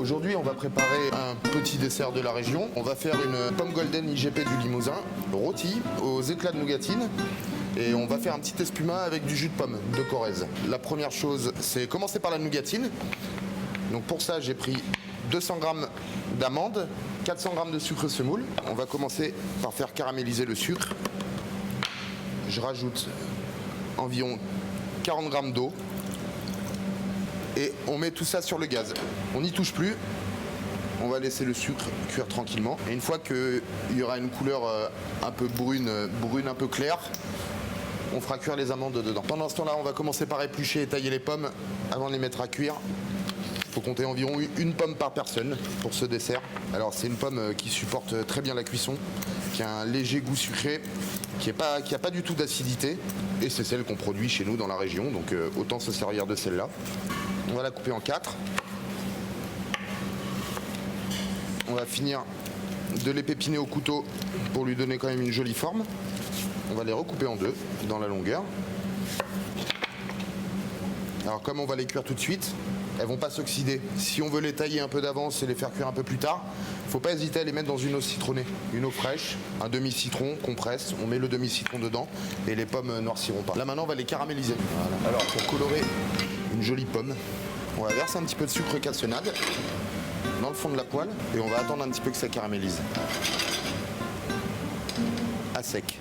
Aujourd'hui, on va préparer un petit dessert de la région. On va faire une pomme golden IGP du Limousin, rôtie aux éclats de nougatine. Et on va faire un petit espuma avec du jus de pomme de Corrèze. La première chose, c'est commencer par la nougatine. Donc pour ça, j'ai pris 200 g d'amandes, 400 g de sucre semoule. On va commencer par faire caraméliser le sucre. Je rajoute environ 40 g d'eau. Et on met tout ça sur le gaz. On n'y touche plus. On va laisser le sucre cuire tranquillement. Et une fois qu'il y aura une couleur un peu brune un peu claire, on fera cuire les amandes dedans. Pendant ce temps-là, on va commencer par éplucher et tailler les pommes avant de les mettre à cuire. Il faut compter environ une pomme par personne pour ce dessert. Alors c'est une pomme qui supporte très bien la cuisson, qui a un léger goût sucré, qui n'a pas du tout d'acidité. Et c'est celle qu'on produit chez nous dans la région, donc autant se servir de celle-là. On va la couper en 4. On va finir de les pépiner au couteau pour lui donner quand même une jolie forme. On va les recouper en 2 dans la longueur. Alors comme on va les cuire tout de suite, elles vont pas s'oxyder. Si on veut les tailler un peu d'avance et les faire cuire un peu plus tard, il ne faut pas hésiter à les mettre dans une eau citronnée, une eau fraîche, un demi-citron qu'on presse, on met le demi-citron dedans et les pommes noirciront pas. Là maintenant on va les caraméliser. Voilà. Alors pour colorer une jolie pomme, on va verser un petit peu de sucre cassonade dans le fond de la poêle et on va attendre un petit peu que ça caramélise. À sec.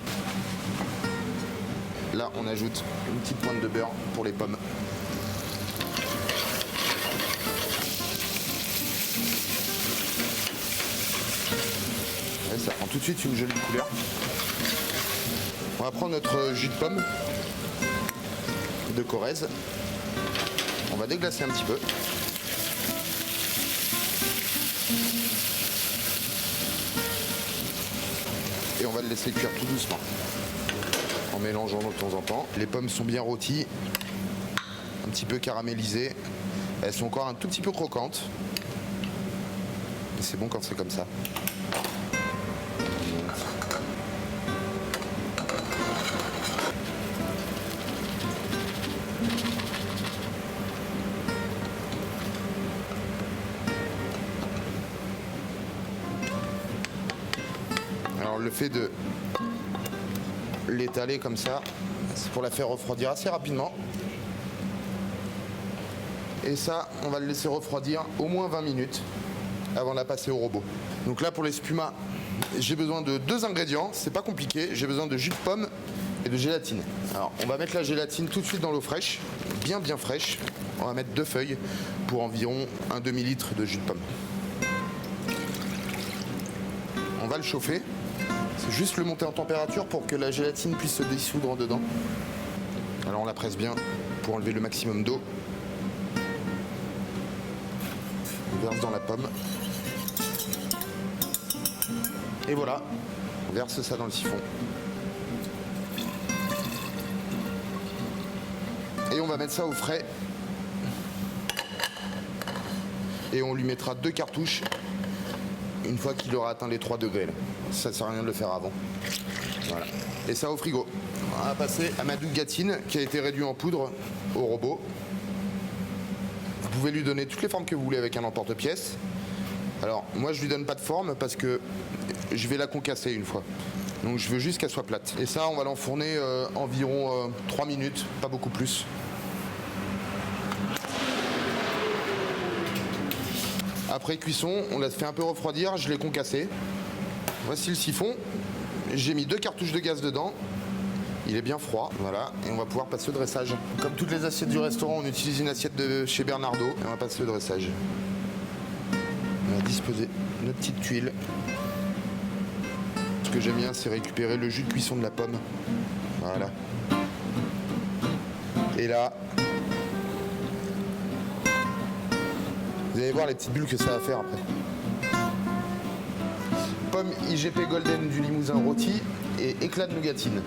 Là on ajoute une petite pointe de beurre pour les pommes. Et ça prend tout de suite une jolie couleur. On va prendre notre jus de pomme de Corrèze. On va déglacer un petit peu. Et on va le laisser cuire tout doucement. En mélangeant de temps en temps. Les pommes sont bien rôties, un petit peu caramélisées. Elles sont encore un tout petit peu croquantes. Et c'est bon quand c'est comme ça. Alors le fait de l'étaler comme ça, c'est pour la faire refroidir assez rapidement. Et ça, on va le laisser refroidir au moins 20 minutes avant de la passer au robot. Donc là pour l'espuma, j'ai besoin de 2 ingrédients, c'est pas compliqué, j'ai besoin de jus de pomme et de gélatine. Alors on va mettre la gélatine tout de suite dans l'eau fraîche, bien fraîche. On va mettre 2 feuilles pour environ un demi-litre de jus de pomme. On va le chauffer. C'est juste le monter en température pour que la gélatine puisse se dissoudre dedans. Alors on la presse bien pour enlever le maximum d'eau. On verse dans la pomme. Et voilà, on verse ça dans le siphon. Et on va mettre ça au frais. Et on lui mettra 2 cartouches une fois qu'il aura atteint les 3 degrés. Là. Ça ne sert à rien de le faire avant. Voilà. Et ça au frigo. On va passer à ma nougatine qui a été réduite en poudre au robot. Vous pouvez lui donner toutes les formes que vous voulez avec un emporte-pièce. Alors moi je lui donne pas de forme parce que je vais la concasser une fois. Donc je veux juste qu'elle soit plate. Et ça on va l'enfourner environ 3 minutes, pas beaucoup plus. Après cuisson, on l'a fait un peu refroidir, je l'ai concassé. Voici le siphon. J'ai mis 2 cartouches de gaz dedans. Il est bien froid, voilà. Et on va pouvoir passer au dressage. Comme toutes les assiettes du restaurant, on utilise une assiette de chez Bernardo. Et on va passer au dressage. On va disposer notre petite tuile. Ce que j'aime bien, c'est récupérer le jus de cuisson de la pomme. Voilà. Et là, vous allez voir les petites bulles que ça va faire après. Pomme IGP Golden du Limousin rôti et éclat de nougatine.